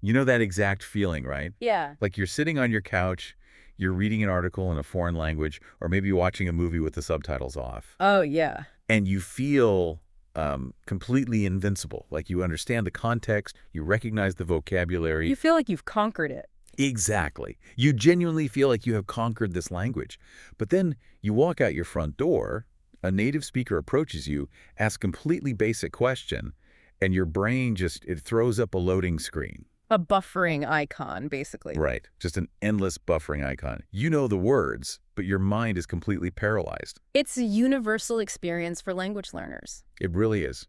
You know that exact feeling, right? Yeah. Like you're sitting on your couch, you're reading an article in a foreign language, or maybe watching a movie with the subtitles off, Oh, yeah. and you feel completely invincible. Like you understand the context, you recognize the vocabulary. You feel like you've conquered it. Exactly. You genuinely feel like you have conquered this language. But then you walk out your front door, a native speaker approaches you, asks a completely basic question, and your brain it throws up a loading screen. A buffering icon, basically. Right. Just an endless buffering icon. You know the words, but your mind is completely paralyzed. It's a universal experience for language learners. It really is.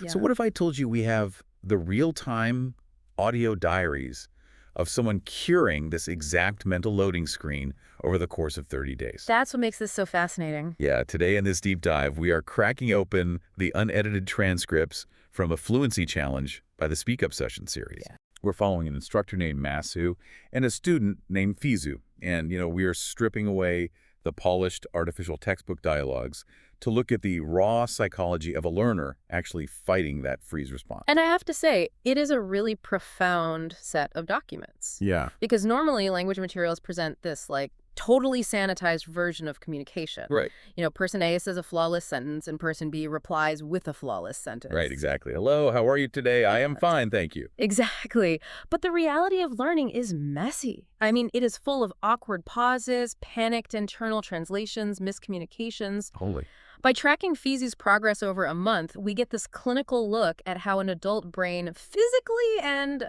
Yeah. So what if I told you we have the real-time audio diaries of someone curing this exact mental loading screen over the course of 30 days? That's what makes this so fascinating. Yeah, today in this deep dive, we are cracking open the unedited transcripts from a Fluency challenge by the Speak Up Session series. Yeah. We're following an instructor named Masu and a student named Fizu. And, we are stripping away the polished artificial textbook dialogues to look at the raw psychology of a learner actually fighting that freeze response. And I have to say, it is a really profound set of documents. Yeah. Because normally language materials present this, totally sanitized version of communication. Right. Person A says a flawless sentence and person B replies with a flawless sentence. Right, exactly. Hello, how are you today? I am fine, thank you. Exactly. But the reality of learning is messy. I mean, it is full of awkward pauses, panicked internal translations, miscommunications. Holy. By tracking Fizu's progress over a month, we get this clinical look at how an adult brain physically and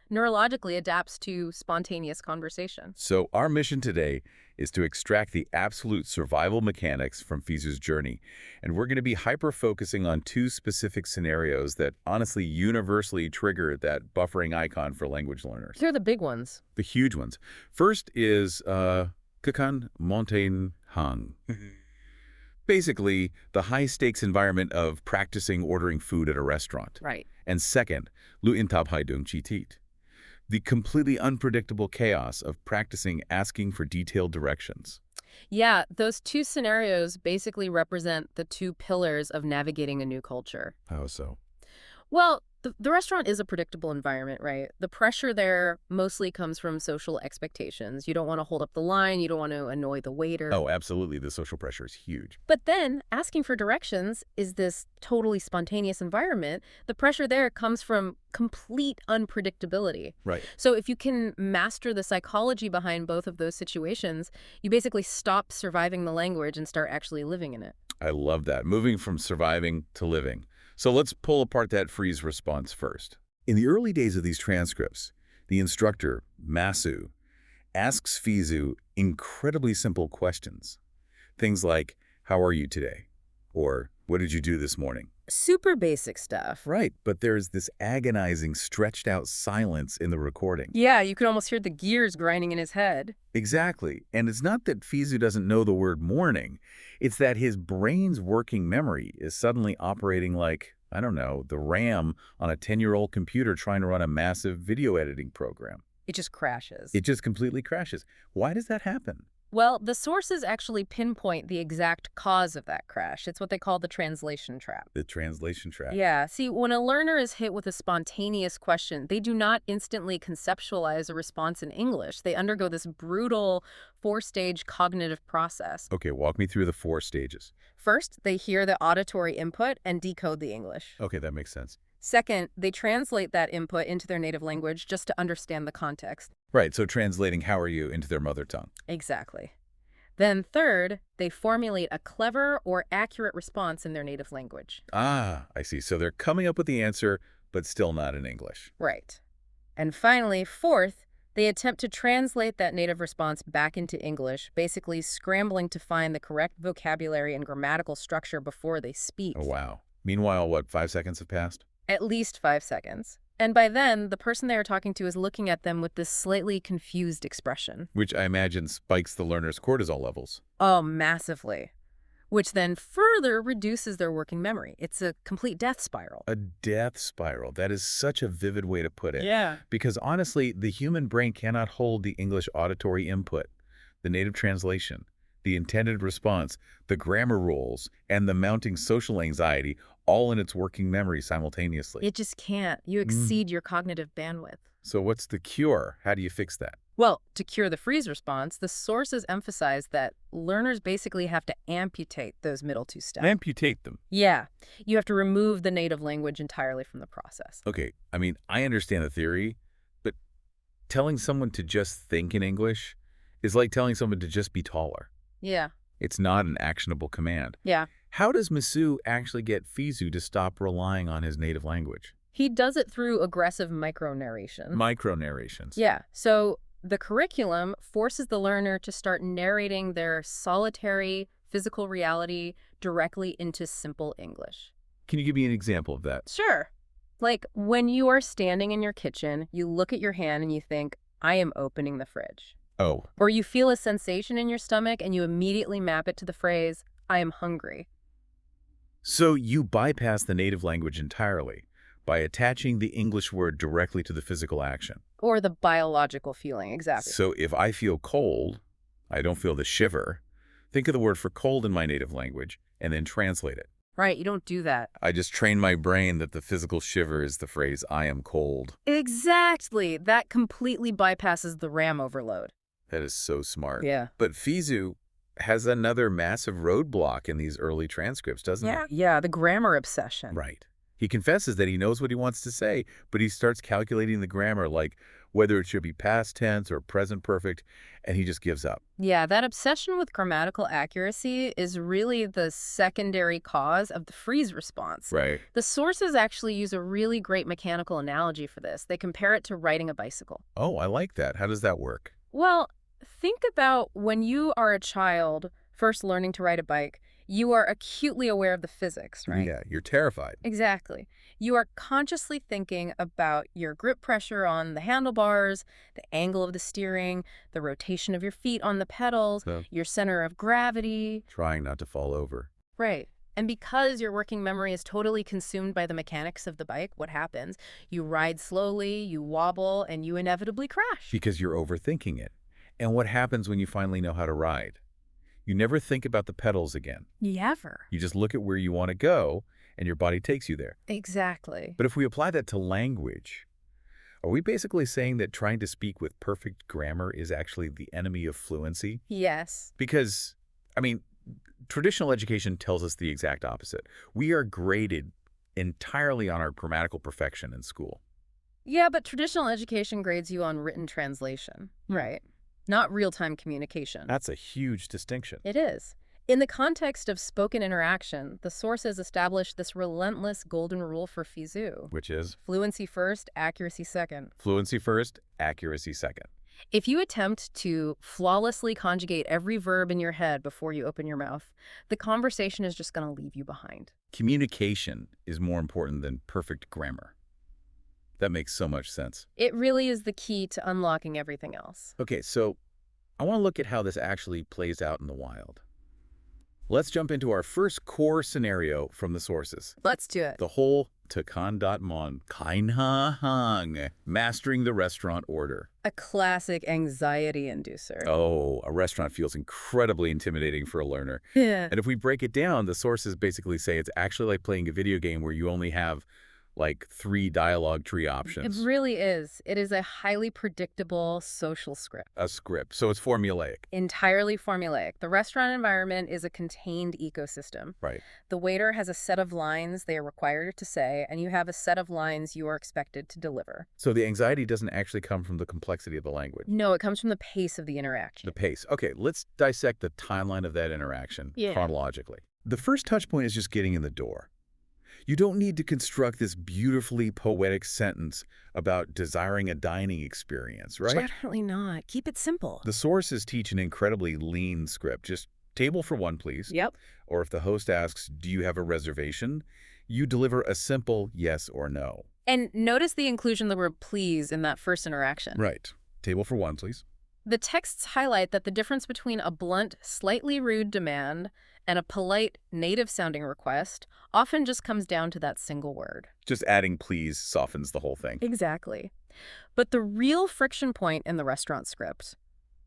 neurologically adapts to spontaneous conversation. So our mission today is to extract the absolute survival mechanics from Fizu's journey. And we're going to be hyper-focusing on two specific scenarios that honestly universally trigger that buffering icon for language learners. Here are the big ones. The huge ones. First is Kekan Mountain Hang. Basically, the high-stakes environment of practicing ordering food at a restaurant. Right. And second, Lu Intab Haidung Chitit. The completely unpredictable chaos of practicing asking for detailed directions. Yeah, those two scenarios basically represent the two pillars of navigating a new culture. How so? Well, the restaurant is a predictable environment, right? The pressure there mostly comes from social expectations. You don't want to hold up the line. You don't want to annoy the waiter. Oh, absolutely. The social pressure is huge. But then asking for directions is this totally spontaneous environment. The pressure there comes from complete unpredictability. Right. So if you can master the psychology behind both of those situations, you basically stop surviving the language and start actually living in it. I love that. Moving from surviving to living. So let's pull apart that freeze response first. In the early days of these transcripts, the instructor, Masu, asks Fizu incredibly simple questions. Things like, how are you today? Or, what did you do this morning? Super basic stuff. Right, but there's this agonizing, stretched-out silence in the recording. Yeah, you can almost hear the gears grinding in his head. Exactly. And it's not that Fizu doesn't know the word morning. It's that his brain's working memory is suddenly operating like, I don't know, the RAM on a 10-year-old computer trying to run a massive video editing program. It just crashes. It just completely crashes. Why does that happen? Well, the sources actually pinpoint the exact cause of that crash. It's what they call the translation trap. The translation trap. Yeah. See, when a learner is hit with a spontaneous question, they do not instantly conceptualize a response in English. They undergo this brutal four-stage cognitive process. Okay, walk me through the 4 stages. First, they hear the auditory input and decode the English. Okay, that makes sense. Second, they translate that input into their native language just to understand the context. Right, so translating how are you into their mother tongue. Exactly. Then third, they formulate a clever or accurate response in their native language. Ah, I see. So they're coming up with the answer, but still not in English. Right. And finally, fourth, they attempt to translate that native response back into English, basically scrambling to find the correct vocabulary and grammatical structure before they speak. Oh, wow. Meanwhile, what, 5 seconds have passed? At least 5 seconds. And by then, the person they are talking to is looking at them with this slightly confused expression. Which I imagine spikes the learner's cortisol levels. Oh, massively. Which then further reduces their working memory. It's a complete death spiral. A death spiral. That is such a vivid way to put it. Yeah. Because honestly, the human brain cannot hold the English auditory input, the native translation, the intended response, the grammar rules, and the mounting social anxiety all in its working memory simultaneously. It just can't. You exceed your cognitive bandwidth. So what's the cure? How do you fix that? Well, to cure the freeze response, the sources emphasize that learners basically have to amputate those middle two steps. Amputate them. Yeah, you have to remove the native language entirely from the process. Okay, I mean, I understand the theory, but telling someone to just think in English is like telling someone to just be taller. Yeah. It's not an actionable command. Yeah. How does Masu actually get Fizu to stop relying on his native language? He does it through aggressive micro-narration. Micro-narrations. Yeah, so the curriculum forces the learner to start narrating their solitary physical reality directly into simple English. Can you give me an example of that? Sure. Like when you are standing in your kitchen, you look at your hand and you think, I am opening the fridge. Oh, Or you feel a sensation in your stomach and you immediately map it to the phrase, I am hungry. so you bypass the native language entirely by attaching the English word directly to the physical action. Or the biological feeling, exactly. So if I feel cold, I don't feel the shiver. Think of the word for cold in my native language and then translate it. Right, you don't do that. I just train my brain that the physical shiver is the phrase, I am cold. Exactly. That completely bypasses the RAM overload. That is so smart. Yeah. But Fizu has another massive roadblock in these early transcripts, doesn't he? Yeah, the grammar obsession. Right. He confesses that he knows what he wants to say, but he starts calculating the grammar, like whether it should be past tense or present perfect, and he just gives up. Yeah, that obsession with grammatical accuracy is really the secondary cause of the freeze response. Right. The sources actually use a really great mechanical analogy for this. They compare it to riding a bicycle. Oh, I like that. How does that work? Well, think about when you are a child first learning to ride a bike, you are acutely aware of the physics, right? Yeah, you're terrified. Exactly. You are consciously thinking about your grip pressure on the handlebars, the angle of the steering, the rotation of your feet on the pedals, So, your center of gravity. trying not to fall over. Right. And because your working memory is totally consumed by the mechanics of the bike, what happens? You ride slowly, you wobble, and you inevitably crash. Because you're overthinking it. And what happens when you finally know how to ride? You never think about the pedals again. Never. You just look at where you want to go, and your body takes you there. Exactly. But if we apply that to language, are we basically saying that trying to speak with perfect grammar is actually the enemy of fluency? Yes. Because, I mean, traditional education tells us the exact opposite. We are graded entirely on our grammatical perfection in school. Yeah, but traditional education grades you on written translation. Right. Not real-time communication. That's a huge distinction. It is. In the context of spoken interaction, the sources established this relentless golden rule for Fizu. Which is Fluency first, accuracy second. fluency first, accuracy second. If you attempt to flawlessly conjugate every verb in your head before you open your mouth, the conversation is just going to leave you behind. Communication is more important than perfect grammar. That makes so much sense. It really is the key to unlocking everything else. Okay, so I want to look at how this actually plays out in the wild. Let's jump into our first core scenario from the sources. Let's do it. The whole Takan.mon, Kainha Hang, mastering the restaurant order. A classic anxiety inducer. Oh, a restaurant feels incredibly intimidating for a learner. Yeah. And if we break it down, the sources basically say it's actually like playing a video game where you only have like 3 dialogue tree options. It really is. It is a highly predictable social script. A script, so it's formulaic. Entirely formulaic. The restaurant environment is a contained ecosystem. Right. The waiter has a set of lines they are required to say, and you have a set of lines you are expected to deliver. So the anxiety doesn't actually come from the complexity of the language. No, it comes from the pace of the interaction. The pace. Okay, let's dissect the timeline of that interaction chronologically. The first touch point is just getting in the door. You don't need to construct this beautifully poetic sentence about desiring a dining experience, right? Definitely not. Keep it simple. The sources teach an incredibly lean script. Just table for one, please. Yep. Or if the host asks, do you have a reservation? You deliver a simple yes or no. And notice the inclusion of the word please in that first interaction. Right. Table for one, please. The texts highlight that the difference between a blunt, slightly rude demand and a polite, native-sounding request often just comes down to that single word. Just adding please softens the whole thing. Exactly. But the real friction point in the restaurant script,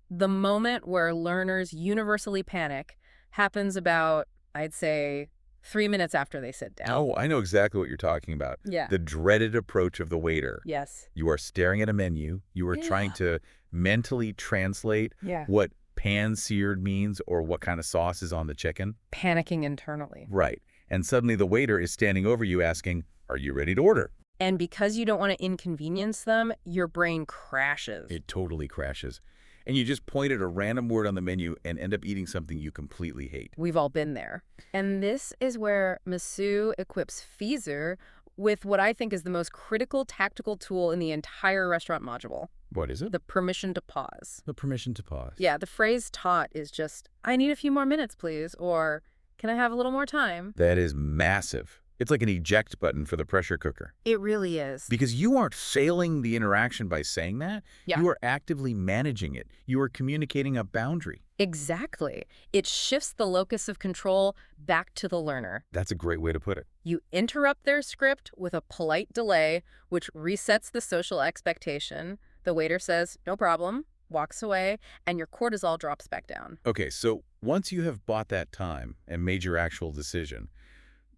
the moment where learners universally panic, happens about, I'd say, 3 minutes after they sit down. Oh, I know exactly what you're talking about. Yeah. The dreaded approach of the waiter. Yes. You are staring at a menu. You are trying to mentally translate Yeah. what pan-seared means or what kind of sauce is on the chicken. Panicking internally. Right. And suddenly the waiter is standing over you asking, "Are you ready to order?" And because you don't want to inconvenience them, your brain crashes. It totally crashes. And you just point at a random word on the menu and end up eating something you completely hate. We've all been there. And this is where Masu equips Fizu with what I think is the most critical tactical tool in the entire restaurant module. What is it? The permission to pause. The permission to pause. Yeah, the phrase taught is just, "I need a few more minutes, please," or "Can I have a little more time?" That is massive. It's like an eject button for the pressure cooker. It really is. Because you aren't failing the interaction by saying that. Yeah. You are actively managing it. You are communicating a boundary. Exactly. It shifts the locus of control back to the learner. That's a great way to put it. You interrupt their script with a polite delay, which resets the social expectation. The waiter says, "No problem," walks away, and your cortisol drops back down. Okay, so once you have bought that time and made your actual decision,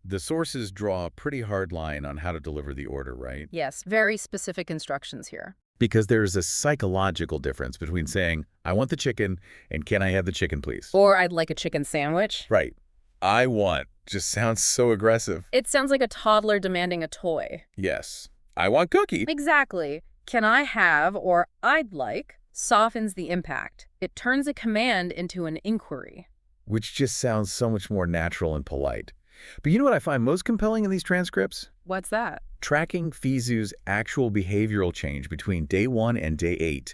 the sources draw a pretty hard line on how to deliver the order, right? Yes, very specific instructions here. Because there's a psychological difference between saying, "I want the chicken," and "Can I have the chicken, please?" Or "I'd like a chicken sandwich." Right. "I want" just sounds so aggressive. It sounds like a toddler demanding a toy. Yes. "I want cookie." Exactly. "Can I have" or "I'd like" softens the impact. It turns a command into an inquiry. Which just sounds so much more natural and polite. But you know what I find most compelling in these transcripts? What's that? Tracking Fizu's actual behavioral change between day 1 and day 8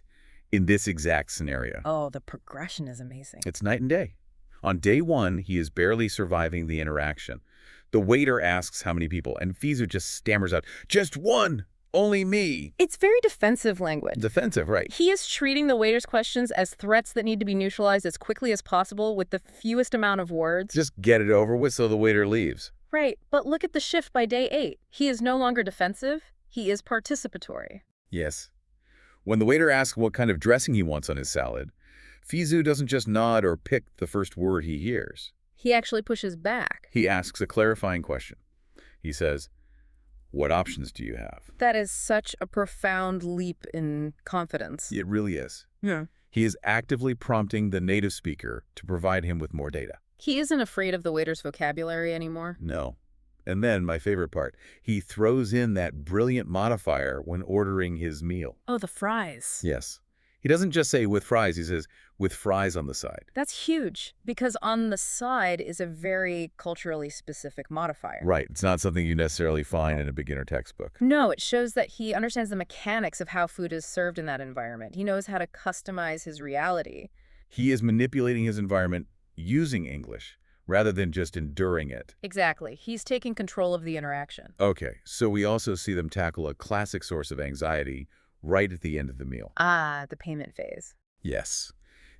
in this exact scenario. Oh, the progression is amazing. It's night and day. On day 1, he is barely surviving the interaction. The waiter asks how many people, and Fizu just stammers out, "Just one! Only me!" It's very defensive language. Defensive, right. He is treating the waiter's questions as threats that need to be neutralized as quickly as possible with the fewest amount of words. Just get it over with so the waiter leaves. Right, but look at the shift by day 8. He is no longer defensive. He is participatory. Yes. When the waiter asks what kind of dressing he wants on his salad, Fizu doesn't just nod or pick the first word he hears. He actually pushes back. He asks a clarifying question. He says, "What options do you have?" That is such a profound leap in confidence. It really is. Yeah. He is actively prompting the native speaker to provide him with more data. He isn't afraid of the waiter's vocabulary anymore. No. And then, my favorite part, he throws in that brilliant modifier when ordering his meal. Oh, the fries. Yes. He doesn't just say "with fries," he says "with fries on the side." That's huge, because "on the side" is a very culturally specific modifier. Right. It's not something you necessarily find in a beginner textbook. No, it shows that he understands the mechanics of how food is served in that environment. He knows how to customize his reality. He is manipulating his environment using English rather than just enduring it. Exactly. He's taking control of the interaction. Okay, so we also see them tackle a classic source of anxiety right at the end of the meal. Ah, the payment phase. Yes.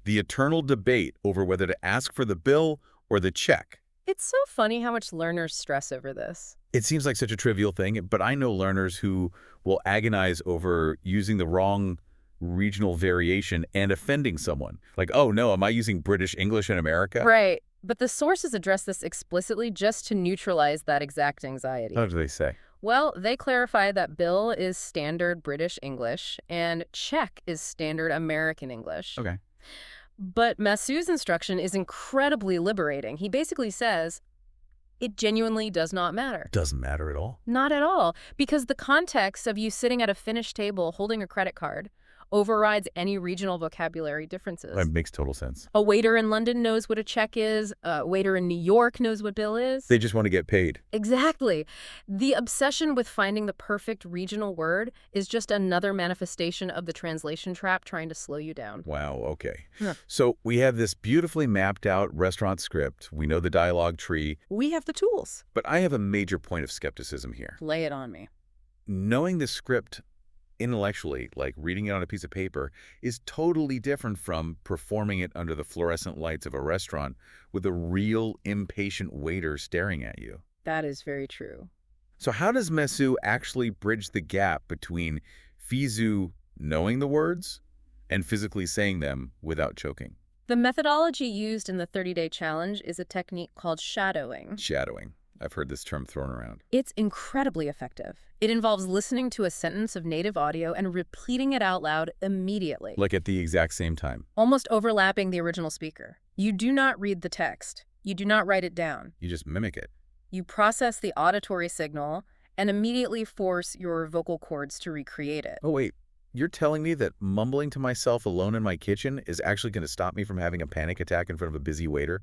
The eternal debate over whether to ask for the bill or the check. It's so funny how much learners stress over this. It seems like such a trivial thing, but I know learners who will agonize over using the wrong regional variation and offending someone. Like, "Oh no, am I using British English in America?" Right. But the sources address this explicitly just to neutralize that exact anxiety. How do they say? Well, they clarify that bill is standard British English and check is standard American English. Okay. But Masu's instruction is incredibly liberating. He basically says, it genuinely does not matter. Doesn't matter at all. Not at all, because the context of you sitting at a finished table holding a credit card overrides any regional vocabulary differences. That makes total sense. A waiter in London knows what a check is. A waiter in New York knows what bill is. They just want to get paid. Exactly. The obsession with finding the perfect regional word is just another manifestation of the translation trap trying to slow you down. Wow, okay. Yeah. So we have this beautifully mapped out restaurant script. We know the dialogue tree. We have the tools. But I have a major point of skepticism here. Lay it on me. Knowing the script intellectually, like reading it on a piece of paper, is totally different from performing it under the fluorescent lights of a restaurant with a real impatient waiter staring at you. That is very true. So how does Masu actually bridge the gap between Fizu knowing the words and physically saying them without choking? The methodology used in the 30-day challenge is a technique called shadowing. Shadowing. I've heard this term thrown around. It's incredibly effective. It involves listening to a sentence of native audio and repeating it out loud immediately, Like at the exact same time. almost overlapping the original speaker. You do not read the text. You do not write it down. You just mimic it. You process the auditory signal and immediately force your vocal cords to recreate it. Oh, wait. You're telling me that mumbling to myself alone in my kitchen is actually going to stop me from having a panic attack in front of a busy waiter?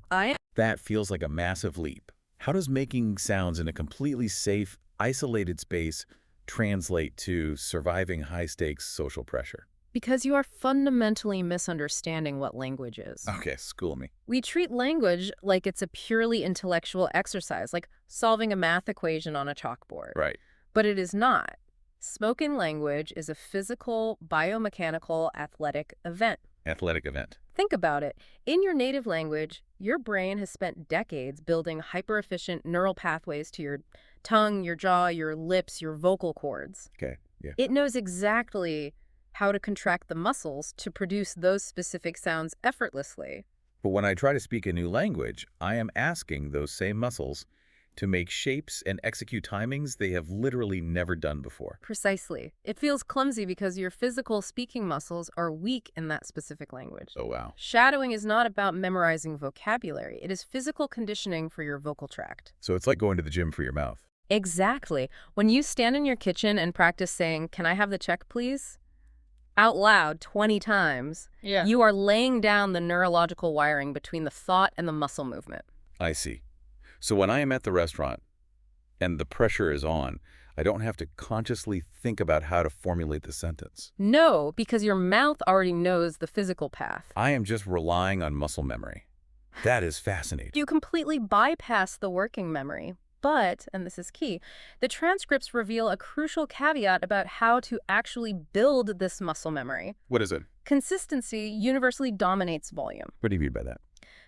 That feels like a massive leap. How does making sounds in a completely safe, isolated space translate to surviving high-stakes social pressure? Because you are fundamentally misunderstanding what language is. Okay, school me. We treat language like it's a purely intellectual exercise, like solving a math equation on a chalkboard. Right. But it is not. Spoken language is a physical, biomechanical, athletic event. Athletic event. Think about it. In your native language, your brain has spent decades building hyper-efficient neural pathways to your tongue, your jaw, your lips, your vocal cords. Okay, yeah. It knows exactly how to contract the muscles to produce those specific sounds effortlessly. But when I try to speak a new language, I am asking those same muscles to make shapes and execute timings they have literally never done before. Precisely. It feels clumsy because your physical speaking muscles are weak in that specific language. Oh, wow. Shadowing is not about memorizing vocabulary. It is physical conditioning for your vocal tract. So it's like going to the gym for your mouth. Exactly. When you stand in your kitchen and practice saying, "Can I have the check, please?" out loud 20 times, you are laying down the neurological wiring between the thought and the muscle movement. I see. So when I am at the restaurant and the pressure is on, I don't have to consciously think about how to formulate the sentence. No, because your mouth already knows the physical path. I am just relying on muscle memory. That is fascinating. You completely bypass the working memory. But, and this is key, the transcripts reveal a crucial caveat about how to actually build this muscle memory. What is it? Consistency universally dominates volume. What do you mean by that?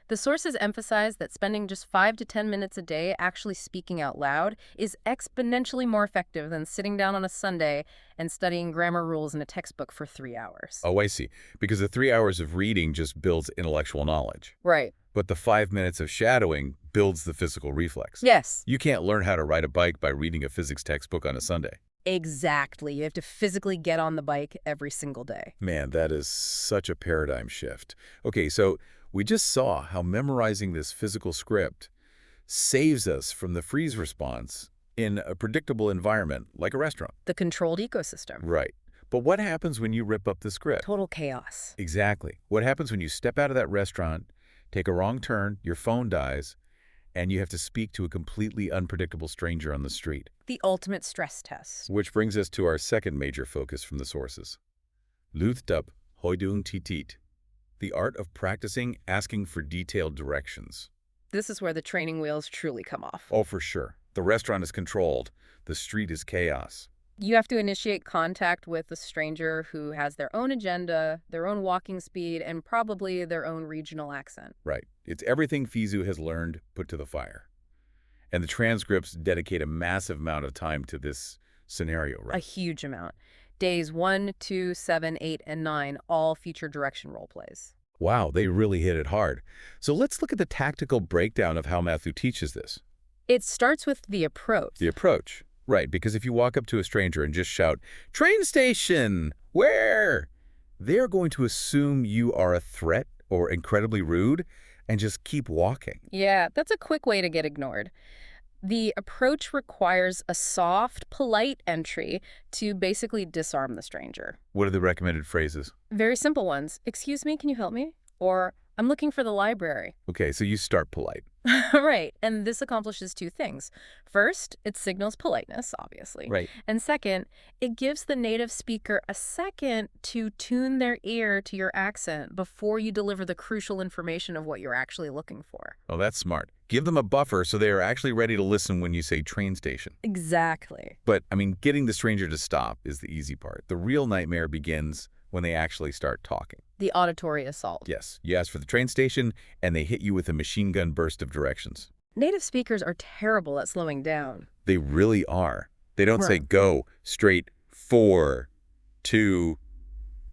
The sources emphasize that spending just 5 to 10 minutes a day actually speaking out loud is exponentially more effective than sitting down on a Sunday and studying grammar rules in a textbook for 3 hours. Oh, I see. Because the 3 hours of reading just builds intellectual knowledge. Right. But the 5 minutes of shadowing builds the physical reflex. Yes. You can't learn how to ride a bike by reading a physics textbook on a Sunday. Exactly. You have to physically get on the bike every single day. Man, that is such a paradigm shift. Okay, so we just saw how memorizing this physical script saves us from the freeze response in a predictable environment like a restaurant. The controlled ecosystem. Right. But what happens when you rip up the script? Total chaos. Exactly. What happens when you step out of that restaurant, take a wrong turn, your phone dies, and you have to speak to a completely unpredictable stranger on the street? The ultimate stress test. Which brings us to our second major focus from the sources. Luchtub Hoidung Titit. The art of practicing asking for detailed directions. This is where the training wheels truly come off. Oh, for sure. The restaurant is controlled. The street is chaos. You have to initiate contact with a stranger who has their own agenda, their own walking speed, and probably their own regional accent. Right. It's everything Fizu has learned put to the fire. And the transcripts dedicate a massive amount of time to this scenario, right? A huge amount. Days 1, 2, 7, 8, and 9 all feature direction role plays. Wow, they really hit it hard. So let's look at the tactical breakdown of how Matthew teaches this. It starts with the approach. The approach. Right, because if you walk up to a stranger and just shout, "Train station! Where?" they're going to assume you are a threat or incredibly rude and just keep walking. Yeah, that's a quick way to get ignored. The approach requires a soft, polite entry to basically disarm the stranger. What are the recommended phrases? Very simple ones. "Excuse me, can you help me?" Or, "I'm looking for the library." Okay, so you start polite. Right, and this accomplishes two things. First, it signals politeness, obviously. Right. And second, it gives the native speaker a second to tune their ear to your accent before you deliver the crucial information of what you're actually looking for. Oh, that's smart. Give them a buffer so they are actually ready to listen when you say train station. Exactly. But, I mean, getting the stranger to stop is the easy part. The real nightmare begins when they actually start talking. The auditory assault. Yes, you ask for the train station, and they hit you with a machine gun burst of directions. Native speakers are terrible at slowing down. They really are. They don't say Right. go, straight, 4, 2,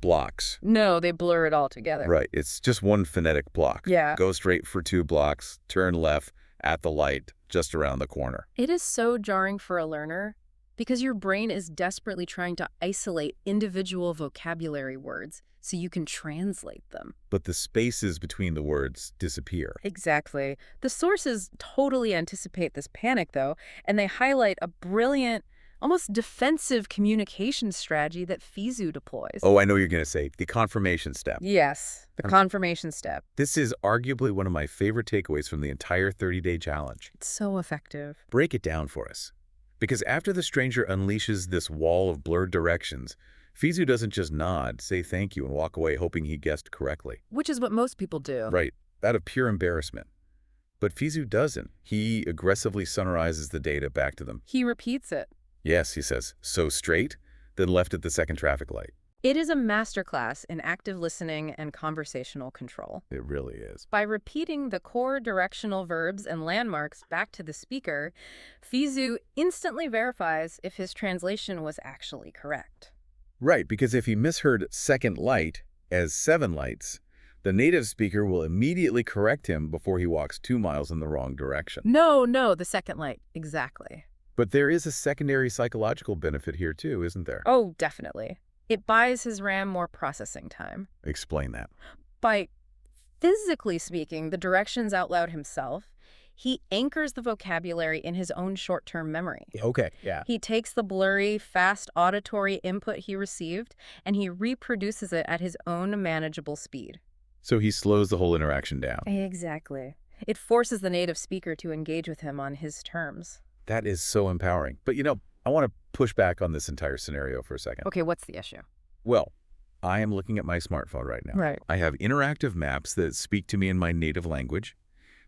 blocks. No, they blur it all together. Right. It's just one phonetic block. Yeah. Go straight for 2 blocks, turn left at the light just around the corner. It is so jarring for a learner because your brain is desperately trying to isolate individual vocabulary words so you can translate them. But the spaces between the words disappear. Exactly. The sources totally anticipate this panic, though, and they highlight a brilliant, almost defensive communication strategy that FISU deploys. Oh, I know you're going to say the confirmation step. Yes, the confirmation step. This is arguably one of my favorite takeaways from the entire 30-day challenge. It's so effective. Break it down for us. Because after the stranger unleashes this wall of blurred directions, FISU doesn't just nod, say thank you, and walk away hoping he guessed correctly. Which is what most people do. Right, out of pure embarrassment. But FISU doesn't. He aggressively summarizes the data back to them. He repeats it. Yes, he says, so straight, then left at the second traffic light. It is a masterclass in active listening and conversational control. It really is. By repeating the core directional verbs and landmarks back to the speaker, FISU instantly verifies if his translation was actually correct. Right, because if he misheard second light as 7 lights, the native speaker will immediately correct him before he walks 2 miles in the wrong direction. No, the second light. Exactly. But there is a secondary psychological benefit here too, isn't there? Oh, definitely. It buys his RAM more processing time. Explain that. By physically speaking the directions out loud himself, he anchors the vocabulary in his own short-term memory. Okay, yeah. He takes the blurry, fast auditory input he received, and he reproduces it at his own manageable speed. So he slows the whole interaction down. Exactly. It forces the native speaker to engage with him on his terms. That is so empowering. But I want to push back on this entire scenario for a second. Okay, what's the issue? Well, I am looking at my smartphone right now. Right. I have interactive maps that speak to me in my native language.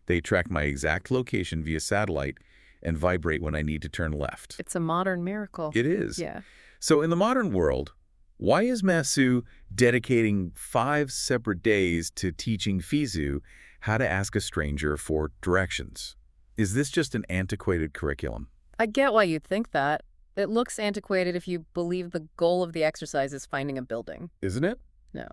They track my exact location via satellite and vibrate when I need to turn left. It's a modern miracle. It is. Yeah. So in the modern world, why is Masu dedicating 5 separate days to teaching FISU how to ask a stranger for directions? Is this just an antiquated curriculum? I get why you'd think that. It looks antiquated if you believe the goal of the exercise is finding a building. Isn't it? No.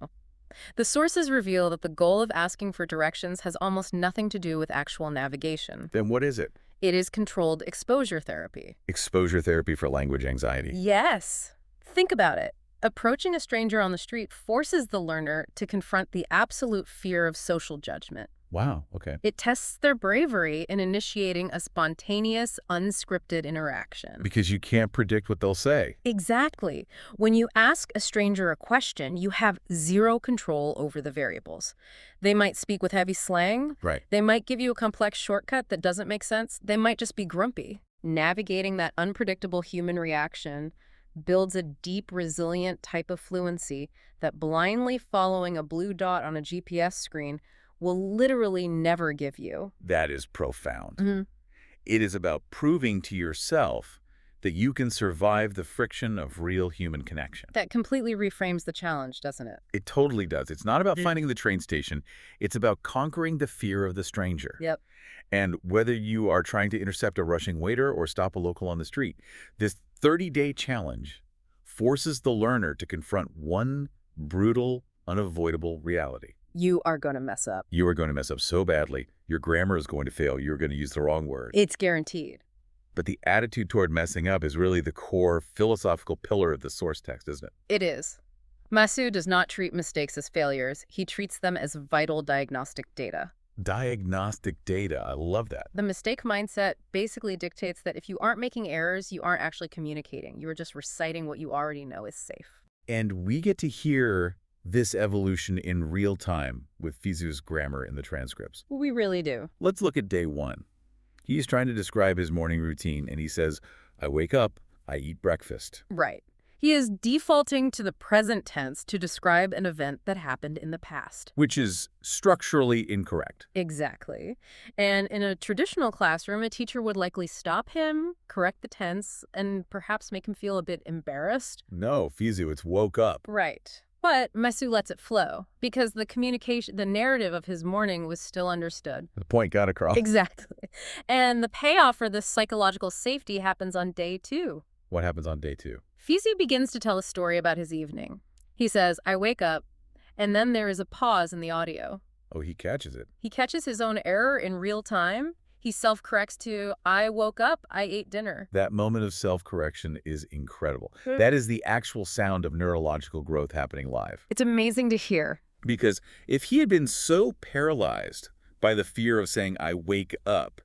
The sources reveal that the goal of asking for directions has almost nothing to do with actual navigation. Then what is it? It is controlled exposure therapy. Exposure therapy for language anxiety. Yes. Think about it. Approaching a stranger on the street forces the learner to confront the absolute fear of social judgment. Wow, okay. It tests their bravery in initiating a spontaneous, unscripted interaction. Because you can't predict what they'll say. Exactly. When you ask a stranger a question, you have zero control over the variables. They might speak with heavy slang. Right. They might give you a complex shortcut that doesn't make sense. They might just be grumpy. Navigating that unpredictable human reaction builds a deep, resilient type of fluency that blindly following a blue dot on a GPS screen will literally never give you. That is profound. Mm-hmm. It is about proving to yourself that you can survive the friction of real human connection. That completely reframes the challenge, doesn't it? It totally does. It's not about finding the train station. It's about conquering the fear of the stranger. Yep. And whether you are trying to intercept a rushing waiter or stop a local on the street, this 30-day challenge forces the learner to confront one brutal, unavoidable reality. You are going to mess up. You are going to mess up so badly. Your grammar is going to fail. You're going to use the wrong word. It's guaranteed. But the attitude toward messing up is really the core philosophical pillar of the source text, isn't it? It is. Masu does not treat mistakes as failures. He treats them as vital diagnostic data. Diagnostic data. I love that. The mistake mindset basically dictates that if you aren't making errors, you aren't actually communicating. You are just reciting what you already know is safe. And we get to hear this evolution in real time with FISU's grammar in the transcripts. We really do. Let's look at day 1. He's trying to describe his morning routine, and he says, I wake up, I eat breakfast. Right. He is defaulting to the present tense to describe an event that happened in the past. Which is structurally incorrect. Exactly. And in a traditional classroom, a teacher would likely stop him, correct the tense, and perhaps make him feel a bit embarrassed. No, FISU, it's woke up. Right. But Masu lets it flow because the narrative of his morning was still understood. The point got across. Exactly. And the payoff for this psychological safety happens on day 2. What happens on day 2? FISU begins to tell a story about his evening. He says, I wake up, and then there is a pause in the audio. Oh, he catches it. He catches his own error in real time. He self-corrects to, I woke up, I ate dinner. That moment of self-correction is incredible. That is the actual sound of neurological growth happening live. It's amazing to hear. Because if he had been so paralyzed by the fear of saying, I wake up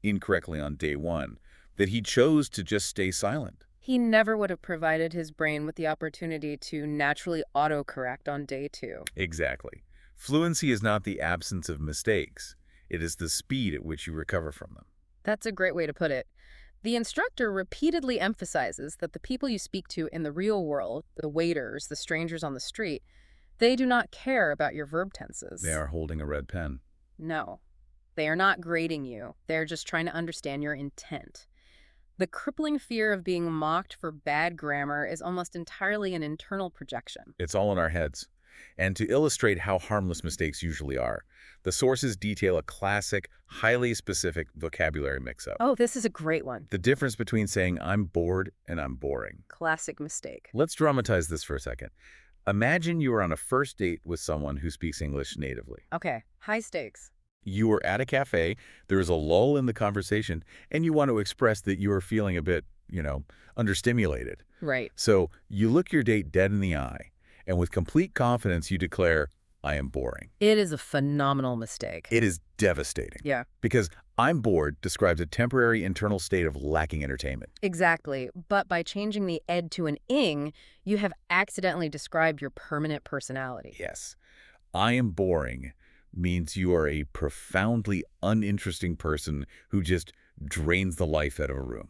incorrectly on day one, that he chose to just stay silent. He never would have provided his brain with the opportunity to naturally autocorrect on day 2. Exactly. Fluency is not the absence of mistakes. It is the speed at which you recover from them. That's a great way to put it. The instructor repeatedly emphasizes that the people you speak to in the real world, the waiters, the strangers on the street, they do not care about your verb tenses. They are holding a red pen. No. They are not grading you. They're just trying to understand your intent. The crippling fear of being mocked for bad grammar is almost entirely an internal projection. It's all in our heads. And to illustrate how harmless mistakes usually are, the sources detail a classic, highly specific vocabulary mix-up. Oh, this is a great one. The difference between saying I'm bored and I'm boring. Classic mistake. Let's dramatize this for a second. Imagine you are on a first date with someone who speaks English natively. Okay, high stakes. You are at a cafe, there is a lull in the conversation, and you want to express that you are feeling a bit, understimulated. Right. So you look your date dead in the eye, and with complete confidence you declare, I am boring. It is a phenomenal mistake. It is devastating. Yeah. Because I'm bored describes a temporary internal state of lacking entertainment. Exactly. But by changing the ed to an ing, you have accidentally described your permanent personality. Yes. I am boring means you are a profoundly uninteresting person who just drains the life out of a room.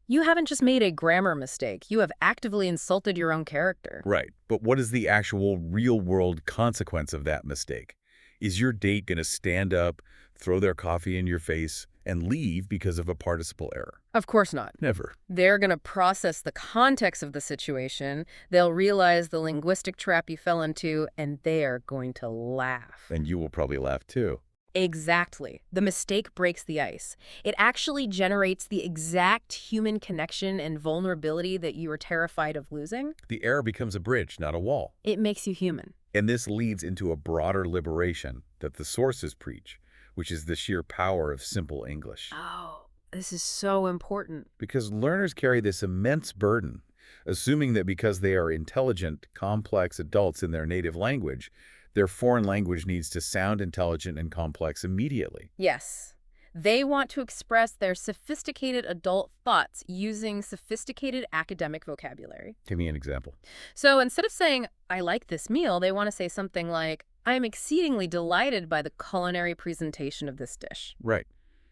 You haven't just made a grammar mistake. You have actively insulted your own character. Right. But what is the actual real-world consequence of that mistake? Is your date going to stand up, throw their coffee in your face, and leave because of a participle error? Of course not. Never. They're going to process the context of the situation. They'll realize the linguistic trap you fell into, and they are going to laugh. And you will probably laugh too. Exactly. The mistake breaks the ice. It actually generates the exact human connection and vulnerability that you were terrified of losing. The error becomes a bridge, not a wall. It makes you human. And this leads into a broader liberation that the sources preach, which is the sheer power of simple English. Oh, this is so important. Because learners carry this immense burden, assuming that because they are intelligent, complex adults in their native language, their foreign language needs to sound intelligent and complex immediately. Yes. They want to express their sophisticated adult thoughts using sophisticated academic vocabulary. Give me an example. So instead of saying, I like this meal, they want to say something like, I am exceedingly delighted by the culinary presentation of this dish. Right.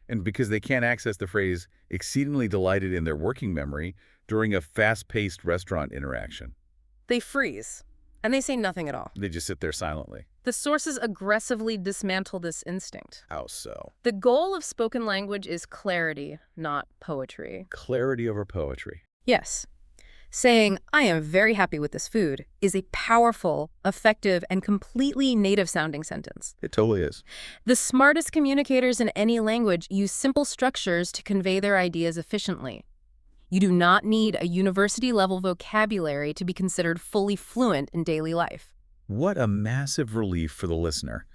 And because they can't access the phrase exceedingly delighted in their working memory during a fast-paced restaurant interaction. They freeze, and they say nothing at all. They just sit there silently. The sources aggressively dismantle this instinct. How so? The goal of spoken language is clarity, not poetry. Clarity over poetry. Yes. Saying, I am very happy with this food, is a powerful, effective, and completely native-sounding sentence. It totally is. The smartest communicators in any language use simple structures to convey their ideas efficiently. You do not need a university-level vocabulary to be considered fully fluent in daily life. What a massive relief for the listener.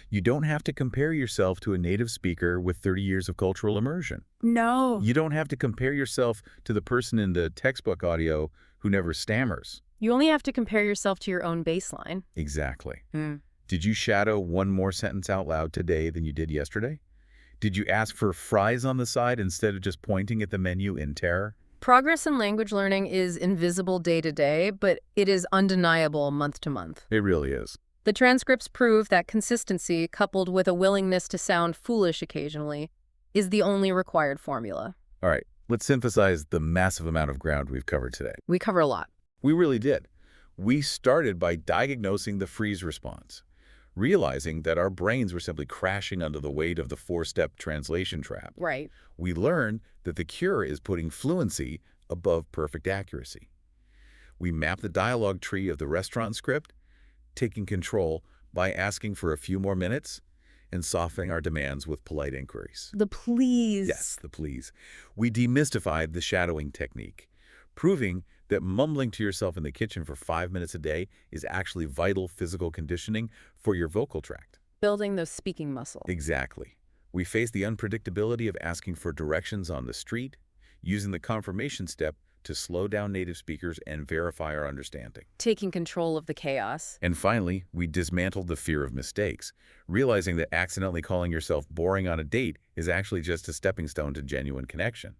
You don't have to compare yourself to a native speaker with 30 years of cultural immersion. No. You don't have to compare yourself to the person in the textbook audio who never stammers. You only have to compare yourself to your own baseline. Exactly. Did you shadow one more sentence out loud today than you did yesterday? Did you ask for fries on the side instead of just pointing at the menu in terror? Progress in language learning is invisible day to day, but it is undeniable month to month. It really is. The transcripts prove that consistency, coupled with a willingness to sound foolish occasionally, is the only required formula. All right, let's synthesize the massive amount of ground we've covered today. We cover a lot. We really did. We started by diagnosing the freeze response, realizing that our brains were simply crashing under the weight of the four-step translation trap. Right. We learned that the cure is putting fluency above perfect accuracy. We mapped the dialogue tree of the restaurant script, taking control by asking for a few more minutes and softening our demands with polite inquiries. The please. Yes, the please. We demystified the shadowing technique, proving that mumbling to yourself in the kitchen for 5 minutes a day is actually vital physical conditioning for your vocal tract. Building those speaking muscles. Exactly. We face the unpredictability of asking for directions on the street, using the confirmation step to slow down native speakers and verify our understanding. Taking control of the chaos. And finally, we dismantled the fear of mistakes, realizing that accidentally calling yourself boring on a date is actually just a stepping stone to genuine connection.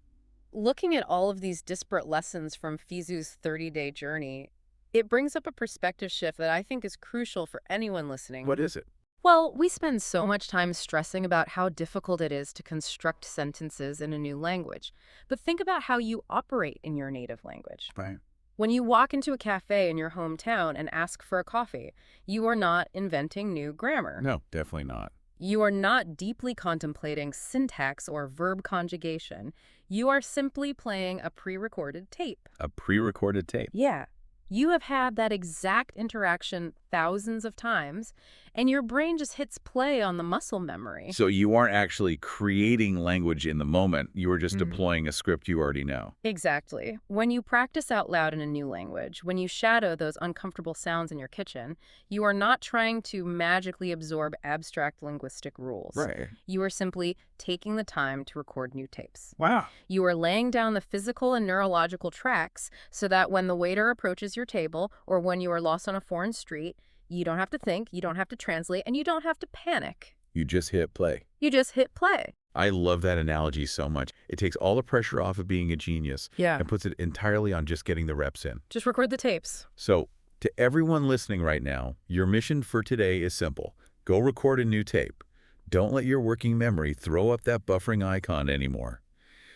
Looking at all of these disparate lessons from Fizu's 30-day journey, it brings up a perspective shift that I think is crucial for anyone listening. What is it? Well, we spend so much time stressing about how difficult it is to construct sentences in a new language. But think about how you operate in your native language. Right. When you walk into a cafe in your hometown and ask for a coffee, you are not inventing new grammar. No, definitely not. You are not deeply contemplating syntax or verb conjugation. You are simply playing a pre-recorded tape. A pre-recorded tape. Yeah. You have had that exact interaction thousands of times, and your brain just hits play on the muscle memory. So you aren't actually creating language in the moment. You are just deploying a script you already know. Exactly. When you practice out loud in a new language, when you shadow those uncomfortable sounds in your kitchen, you are not trying to magically absorb abstract linguistic rules. Right. You are simply taking the time to record new tapes. Wow. You are laying down the physical and neurological tracks so that when the waiter approaches your table or when you are lost on a foreign street, you don't have to think, you don't have to translate, and you don't have to panic. You just hit play. You just hit play. I love that analogy so much. It takes all the pressure off of being a genius and puts it entirely on just getting the reps in. Just record the tapes. So, to everyone listening right now, your mission for today is simple. Go record a new tape. Don't let your working memory throw up that buffering icon anymore.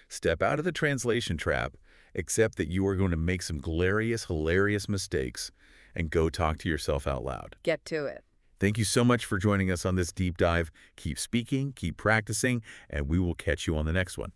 Step out of the translation trap, accept that you are going to make some hilarious mistakes, and go talk to yourself out loud. Get to it. Thank you so much for joining us on this deep dive. Keep speaking, keep practicing, and we will catch you on the next one.